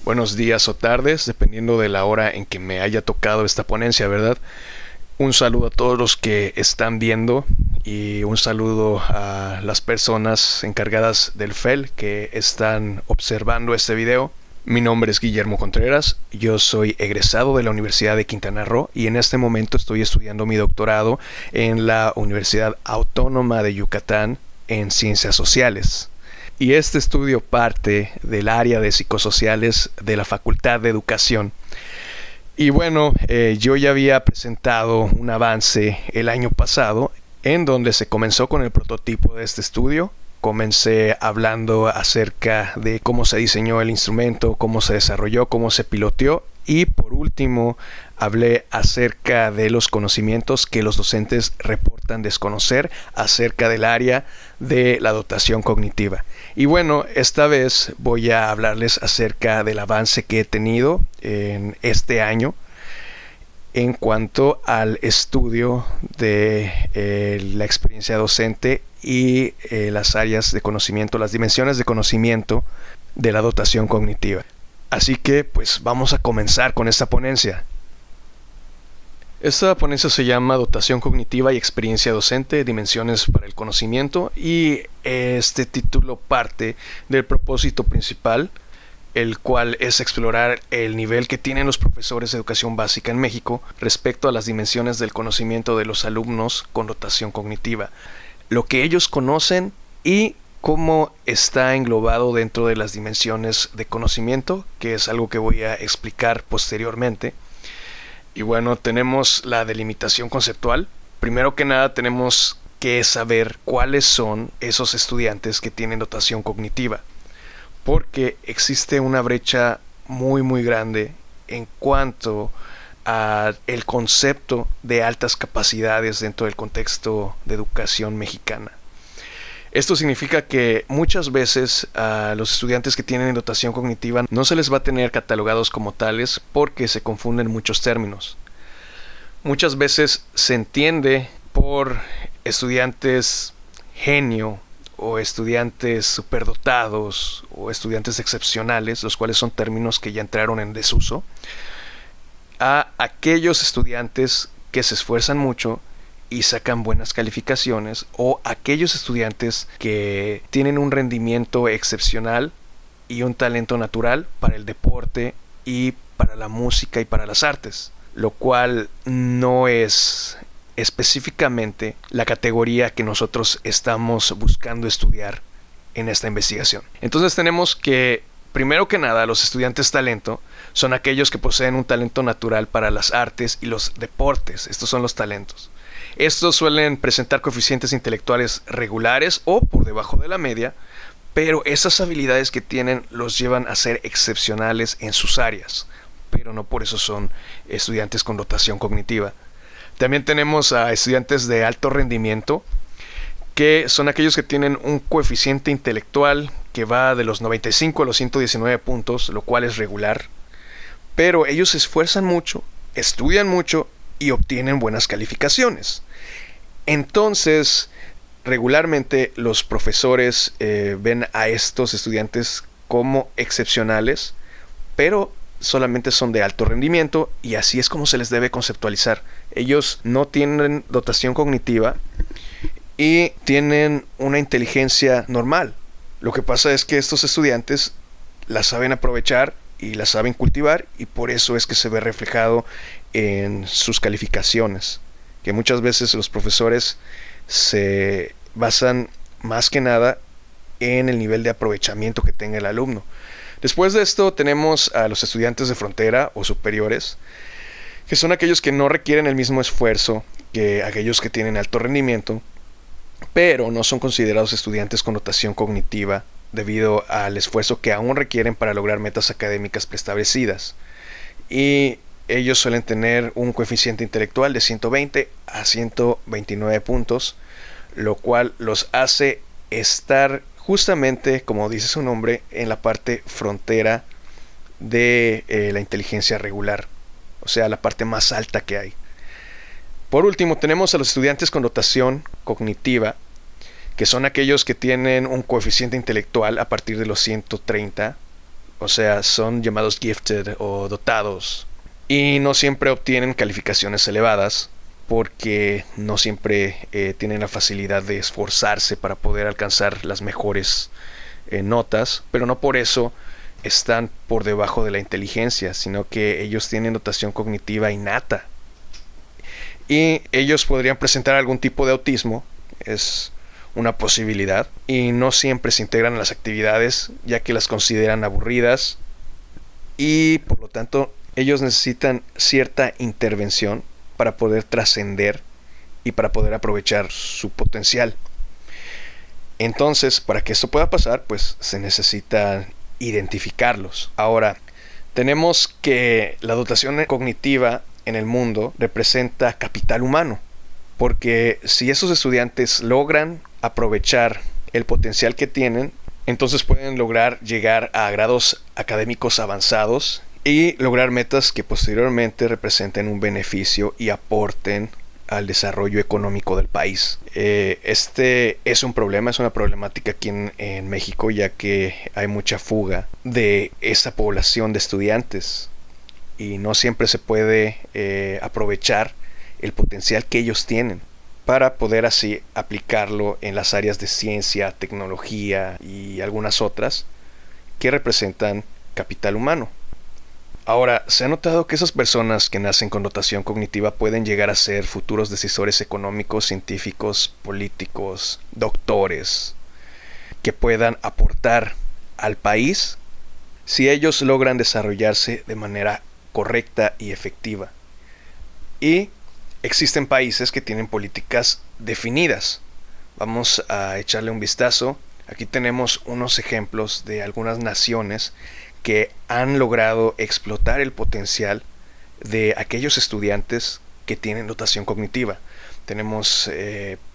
buenos días o tardes, dependiendo de la hora en que me haya tocado esta ponencia, ¿verdad? Un saludo a todos los que están viendo y un saludo a las personas encargadas del FEL que están observando este video. Mi nombre es Guillermo Contreras, yo soy egresado de la Universidad de Quintana Roo y en este momento estoy estudiando mi doctorado en la Universidad Autónoma de Yucatán en Ciencias Sociales. Y este estudio parte del área de psicosociales de la Facultad de Educación. Y bueno, yo ya había presentado un avance el año pasado en donde se comenzó con el prototipo de este estudio. Comencé hablando acerca de cómo se diseñó el instrumento, cómo se desarrolló, cómo se piloteó y por último hablé acerca de los conocimientos que los docentes reportan desconocer acerca del área de la dotación cognitiva. Y bueno, esta vez voy a hablarles acerca del avance que he tenido en este año en cuanto al estudio de la experiencia docente y las áreas de conocimiento, las dimensiones de conocimiento de la dotación cognitiva. Así que pues vamos a comenzar con esta ponencia. Esta ponencia se llama Dotación Cognitiva y Experiencia Docente, Dimensiones para el Conocimiento, y este título parte del propósito principal, el cual es explorar el nivel que tienen los profesores de educación básica en México respecto a las dimensiones del conocimiento de los alumnos con dotación cognitiva, lo que ellos conocen y cómo está englobado dentro de las dimensiones de conocimiento, que es algo que voy a explicar posteriormente. Y bueno, tenemos la delimitación conceptual. Primero que nada tenemos que saber cuáles son esos estudiantes que tienen dotación cognitiva, porque existe una brecha muy grande en cuanto a el concepto de altas capacidades dentro del contexto de educación mexicana. Esto significa que muchas veces a los estudiantes que tienen dotación cognitiva no se les va a tener catalogados como tales porque se confunden muchos términos. Muchas veces se entiende por estudiantes genio o estudiantes superdotados o estudiantes excepcionales, los cuales son términos que ya entraron en desuso, a aquellos estudiantes que se esfuerzan mucho y sacan buenas calificaciones, o aquellos estudiantes que tienen un rendimiento excepcional y un talento natural para el deporte y para la música y para las artes, lo cual no es específicamente la categoría que nosotros estamos buscando estudiar en esta investigación. Entonces tenemos que, primero que nada, los estudiantes talento son aquellos que poseen un talento natural para las artes y los deportes. Estos son los talentos. Estos suelen presentar coeficientes intelectuales regulares o por debajo de la media, pero esas habilidades que tienen los llevan a ser excepcionales en sus áreas, pero no por eso son estudiantes con dotación cognitiva. También tenemos a estudiantes de alto rendimiento, que son aquellos que tienen un coeficiente intelectual que va de los 95 a los 119 puntos, lo cual es regular, pero ellos se esfuerzan mucho, estudian mucho y obtienen buenas calificaciones. Entonces, regularmente los profesores ven a estos estudiantes como excepcionales, pero solamente son de alto rendimiento y así es como se les debe conceptualizar. Ellos no tienen dotación cognitiva y tienen una inteligencia normal. Lo que pasa es que estos estudiantes la saben aprovechar y la saben cultivar, y por eso es que se ve reflejado en sus calificaciones, que muchas veces los profesores se basan más que nada en el nivel de aprovechamiento que tenga el alumno. Después de esto tenemos a los estudiantes de frontera o superiores, que son aquellos que no requieren el mismo esfuerzo que aquellos que tienen alto rendimiento, pero no son considerados estudiantes con dotación cognitiva debido al esfuerzo que aún requieren para lograr metas académicas preestablecidas. Y ellos suelen tener un coeficiente intelectual de 120 a 129 puntos, lo cual los hace estar justamente, como dice su nombre, en la parte frontera de la inteligencia regular, o sea, la parte más alta que hay. Por último, tenemos a los estudiantes con dotación cognitiva, que son aquellos que tienen un coeficiente intelectual a partir de los 130 o sea, son llamados gifted o dotados, y no siempre obtienen calificaciones elevadas porque no siempre tienen la facilidad de esforzarse para poder alcanzar las mejores notas, pero no por eso están por debajo de la inteligencia, sino que ellos tienen dotación cognitiva innata. Y ellos podrían presentar algún tipo de autismo, es una posibilidad, y no siempre se integran a las actividades ya que las consideran aburridas, y por lo tanto ellos necesitan cierta intervención para poder trascender y para poder aprovechar su potencial. Entonces, para que esto pueda pasar, pues se necesita identificarlos. Ahora, tenemos que la dotación cognitiva en el mundo representa capital humano, porque si esos estudiantes logran aprovechar el potencial que tienen, entonces pueden lograr llegar a grados académicos avanzados y lograr metas que posteriormente representen un beneficio y aporten al desarrollo económico del país. Este es un problema, es una problemática aquí en México, ya que hay mucha fuga de esa población de estudiantes y no siempre se puede aprovechar el potencial que ellos tienen para poder así aplicarlo en las áreas de ciencia, tecnología y algunas otras que representan capital humano. Ahora, se ha notado que esas personas que nacen con dotación cognitiva pueden llegar a ser futuros decisores económicos, científicos, políticos, doctores, que puedan aportar al país si ellos logran desarrollarse de manera correcta y efectiva. Y existen países que tienen políticas definidas. Vamos a echarle un vistazo. Aquí tenemos unos ejemplos de algunas naciones que han logrado explotar el potencial de aquellos estudiantes que tienen dotación cognitiva. Tenemos,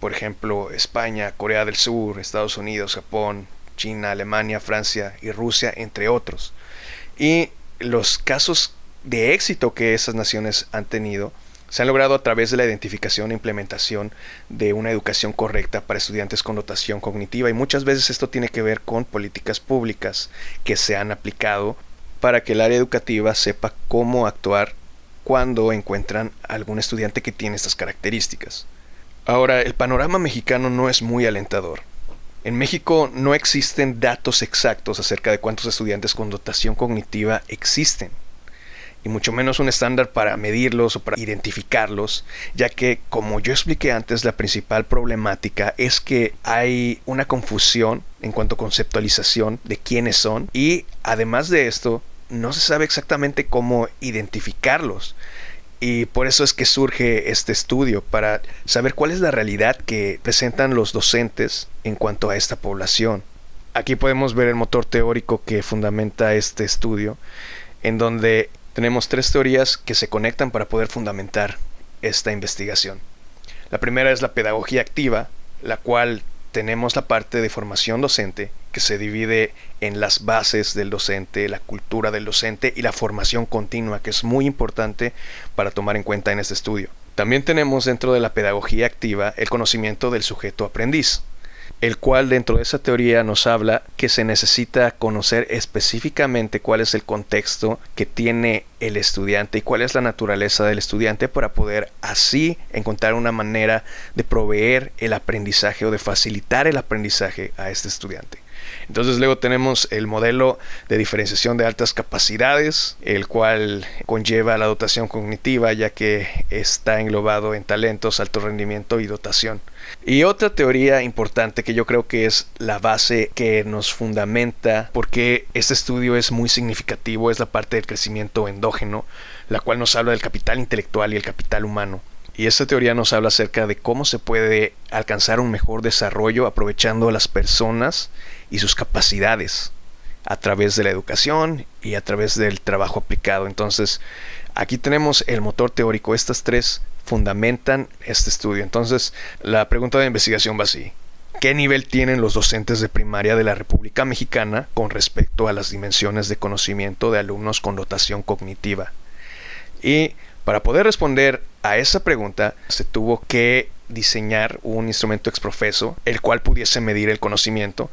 por ejemplo, España, Corea del Sur, Estados Unidos, Japón, China, Alemania, Francia y Rusia, entre otros. Y los casos de éxito que esas naciones han tenido se han logrado a través de la identificación e implementación de una educación correcta para estudiantes con dotación cognitiva, y muchas veces esto tiene que ver con políticas públicas que se han aplicado para que el área educativa sepa cómo actuar cuando encuentran algún estudiante que tiene estas características. Ahora, el panorama mexicano no es muy alentador. En México no existen datos exactos acerca de cuántos estudiantes con dotación cognitiva existen, y mucho menos un estándar para medirlos o para identificarlos, ya que, como yo expliqué antes, la principal problemática es que hay una confusión en cuanto a conceptualización de quiénes son, y además de esto, no se sabe exactamente cómo identificarlos. Y por eso es que surge este estudio, para saber cuál es la realidad que presentan los docentes en cuanto a esta población. Aquí podemos ver el motor teórico que fundamenta este estudio, en donde tenemos tres teorías que se conectan para poder fundamentar esta investigación. La primera es la pedagogía activa, la cual tenemos la parte de formación docente, que se divide en las bases del docente, la cultura del docente y la formación continua, que es muy importante para tomar en cuenta en este estudio. También tenemos dentro de la pedagogía activa el conocimiento del sujeto aprendiz, el cual dentro de esa teoría nos habla que se necesita conocer específicamente cuál es el contexto que tiene el estudiante y cuál es la naturaleza del estudiante, para poder así encontrar una manera de proveer el aprendizaje o de facilitar el aprendizaje a este estudiante. Entonces luego tenemos el modelo de diferenciación de altas capacidades, el cual conlleva la dotación cognitiva, ya que está englobado en talentos, alto rendimiento y dotación. Y otra teoría importante que yo creo que es la base que nos fundamenta porque este estudio es muy significativo es la parte del crecimiento endógeno, la cual nos habla del capital intelectual y el capital humano. Y esta teoría nos habla acerca de cómo se puede alcanzar un mejor desarrollo aprovechando a las personas y sus capacidades a través de la educación y a través del trabajo aplicado. Entonces, aquí tenemos el motor teórico. Estas tres fundamentan este estudio. Entonces, la pregunta de investigación va así: ¿qué nivel tienen los docentes de primaria de la República Mexicana con respecto a las dimensiones de conocimiento de alumnos con dotación cognitiva? Y para poder responder a esa pregunta, se tuvo que diseñar un instrumento exprofeso, el cual pudiese medir el conocimiento.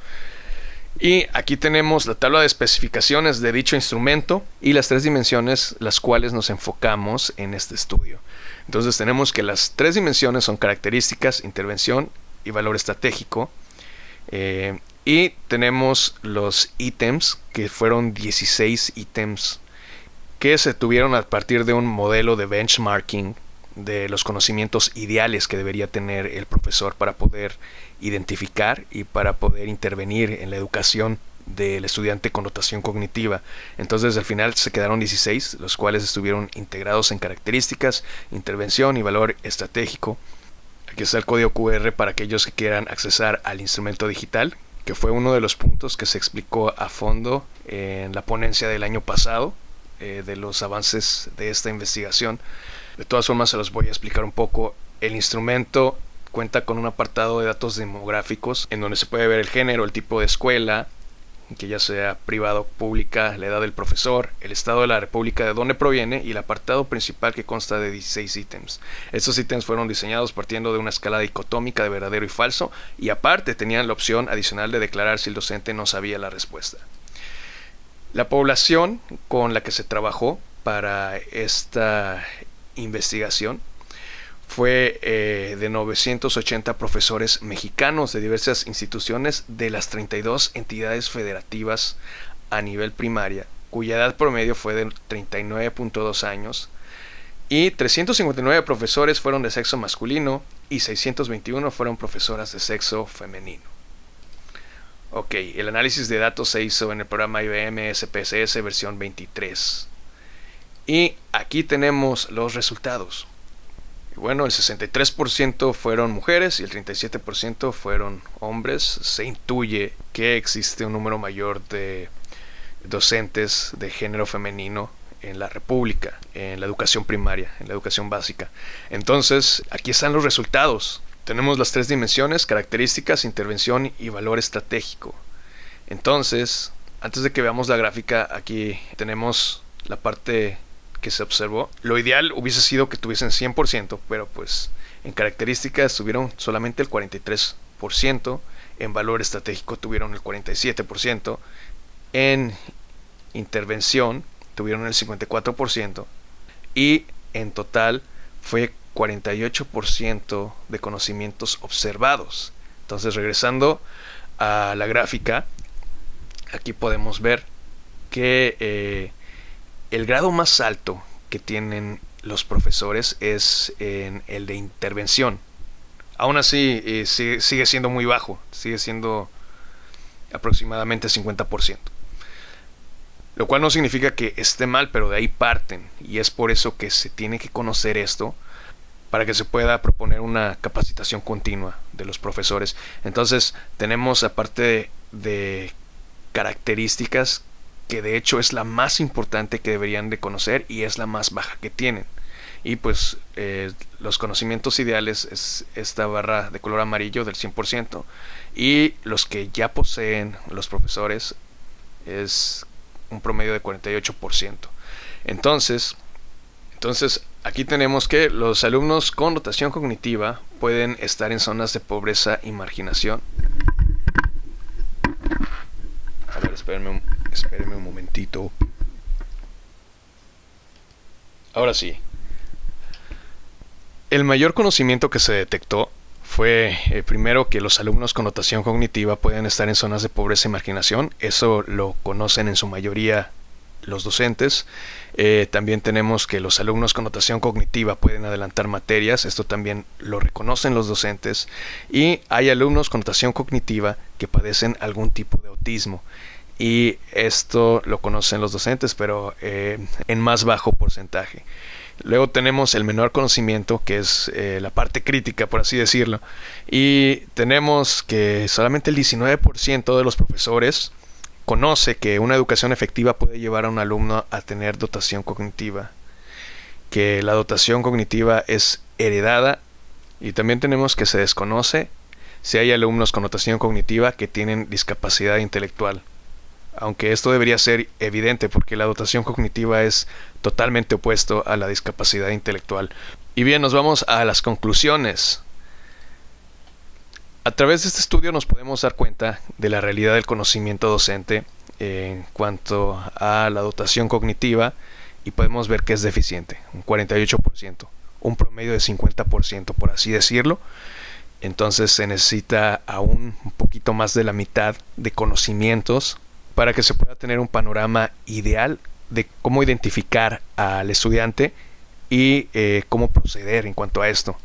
Y aquí tenemos la tabla de especificaciones de dicho instrumento y las 3 dimensiones las cuales nos enfocamos en este estudio. Entonces tenemos que las 3 dimensiones son características, intervención y valor estratégico. Y tenemos los ítems, que fueron 16 ítems que se tuvieron a partir de un modelo de benchmarking de los conocimientos ideales que debería tener el profesor para poder identificar y para poder intervenir en la educación del estudiante con dotación cognitiva. Entonces al final se quedaron 16, los cuales estuvieron integrados en características, intervención y valor estratégico. Aquí está el código QR para aquellos que quieran accesar al instrumento digital, que fue uno de los puntos que se explicó a fondo en la ponencia del año pasado, de los avances de esta investigación. De todas formas se los voy a explicar un poco. El instrumento cuenta con un apartado de datos demográficos en donde se puede ver el género, el tipo de escuela, que ya sea privada o pública, la edad del profesor, el estado de la república de donde proviene y el apartado principal, que consta de 16 ítems. Estos ítems fueron diseñados partiendo de una escala dicotómica de verdadero y falso, y aparte tenían la opción adicional de declarar si el docente no sabía la respuesta. La población con la que se trabajó para esta investigación fue de 980 profesores mexicanos de diversas instituciones de las 32 entidades federativas a nivel primaria, cuya edad promedio fue de 39.2 años, y 359 profesores fueron de sexo masculino y 621 fueron profesoras de sexo femenino. Ok, el análisis de datos se hizo en el programa IBM SPSS versión 23. Y aquí tenemos los resultados. Bueno, el 63% fueron mujeres y el 37% fueron hombres. Se intuye que existe un número mayor de docentes de género femenino en la República, en la educación primaria, en la educación básica. Entonces, aquí están los resultados. Tenemos las 3 dimensiones: características, intervención y valor estratégico. Entonces, antes de que veamos la gráfica, aquí tenemos la parte que se observó. Lo ideal hubiese sido que tuviesen 100%, pero pues en características tuvieron solamente el 43%, en valor estratégico tuvieron el 47%, en intervención tuvieron el 54%, y en total fue 48% de conocimientos observados. Entonces, regresando a la gráfica, aquí podemos ver que el grado más alto que tienen los profesores es en el de intervención. Aún así, sigue siendo muy bajo, sigue siendo aproximadamente 50%. Lo cual no significa que esté mal, pero de ahí parten, y es por eso que se tiene que conocer esto para que se pueda proponer una capacitación continua de los profesores. Entonces tenemos, aparte de características, que de hecho es la más importante que deberían de conocer y es la más baja que tienen. Y pues los conocimientos ideales es esta barra de color amarillo del 100%, y los que ya poseen los profesores es un promedio de 48%. Entonces aquí tenemos que los alumnos con dotación cognitiva pueden estar en zonas de pobreza y marginación. A ver, espérenme un momentito. Ahora sí. El mayor conocimiento que se detectó fue primero que los alumnos con dotación cognitiva pueden estar en zonas de pobreza y marginación. Eso lo conocen en su mayoría los docentes. También tenemos que los alumnos con dotación cognitiva pueden adelantar materias. Esto también lo reconocen los docentes. Y hay alumnos con dotación cognitiva que padecen algún tipo de autismo. Y esto lo conocen los docentes, pero en más bajo porcentaje. Luego tenemos el menor conocimiento, que es la parte crítica, por así decirlo. Y tenemos que solamente el 19% de los profesores conoce que una educación efectiva puede llevar a un alumno a tener dotación cognitiva. Que la dotación cognitiva es heredada. Y también tenemos que se desconoce si hay alumnos con dotación cognitiva que tienen discapacidad intelectual. Aunque esto debería ser evidente porque la dotación cognitiva es totalmente opuesto a la discapacidad intelectual. Y bien, nos vamos a las conclusiones. A través de este estudio nos podemos dar cuenta de la realidad del conocimiento docente en cuanto a la dotación cognitiva y podemos ver que es deficiente, un 48%, un promedio de 50%, por así decirlo. Entonces se necesita aún un poquito más de la mitad de conocimientos para que se pueda tener un panorama ideal de cómo identificar al estudiante y cómo proceder en cuanto a esto.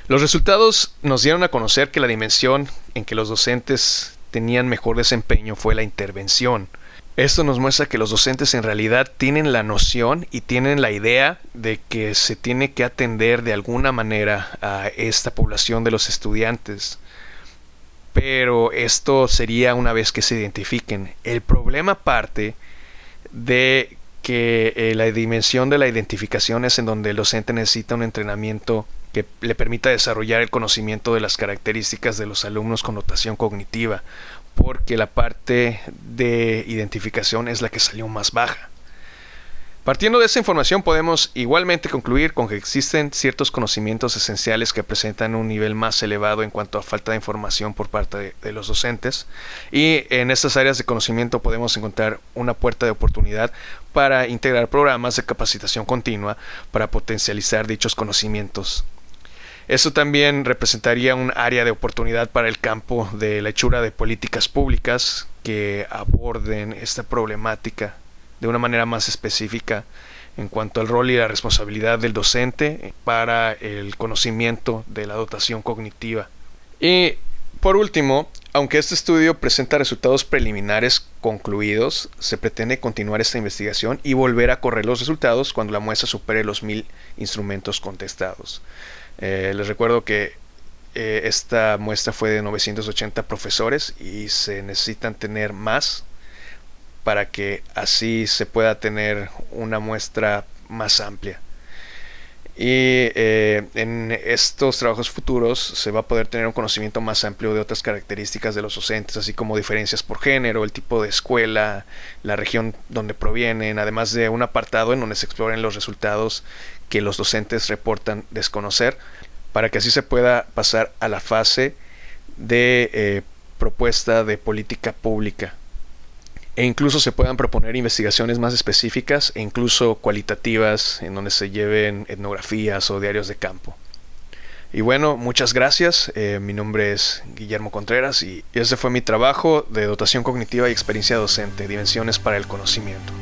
Los resultados nos dieron a conocer que la dimensión en que los docentes tenían mejor desempeño fue la intervención. Esto nos muestra que los docentes en realidad tienen la noción y tienen la idea de que se tiene que atender de alguna manera a esta población de los estudiantes. Pero esto sería una vez que se identifiquen. El problema parte de que la dimensión de la identificación es en donde el docente necesita un entrenamiento que le permita desarrollar el conocimiento de las características de los alumnos con dotación cognitiva, porque la parte de identificación es la que salió más baja. Partiendo de esa información podemos igualmente concluir con que existen ciertos conocimientos esenciales que presentan un nivel más elevado en cuanto a falta de información por parte de los docentes, y en estas áreas de conocimiento podemos encontrar una puerta de oportunidad para integrar programas de capacitación continua para potencializar dichos conocimientos. Esto también representaría un área de oportunidad para el campo de la hechura de políticas públicas que aborden esta problemática de una manera más específica en cuanto al rol y la responsabilidad del docente para el conocimiento de la dotación cognitiva. Y por último, aunque este estudio presenta resultados preliminares concluidos, se pretende continuar esta investigación y volver a correr los resultados cuando la muestra supere los 1000 instrumentos contestados. Les recuerdo que esta muestra fue de 980 profesores y se necesitan tener más para que así se pueda tener una muestra más amplia. Y en estos trabajos futuros se va a poder tener un conocimiento más amplio de otras características de los docentes, así como diferencias por género, el tipo de escuela, la región donde provienen, además de un apartado en donde se exploren los resultados que los docentes reportan desconocer, para que así se pueda pasar a la fase de propuesta de política pública. E incluso se puedan proponer investigaciones más específicas e incluso cualitativas en donde se lleven etnografías o diarios de campo. Y bueno, muchas gracias. Mi nombre es Guillermo Contreras y ese fue mi trabajo de dotación cognitiva y experiencia docente, dimensiones para el conocimiento.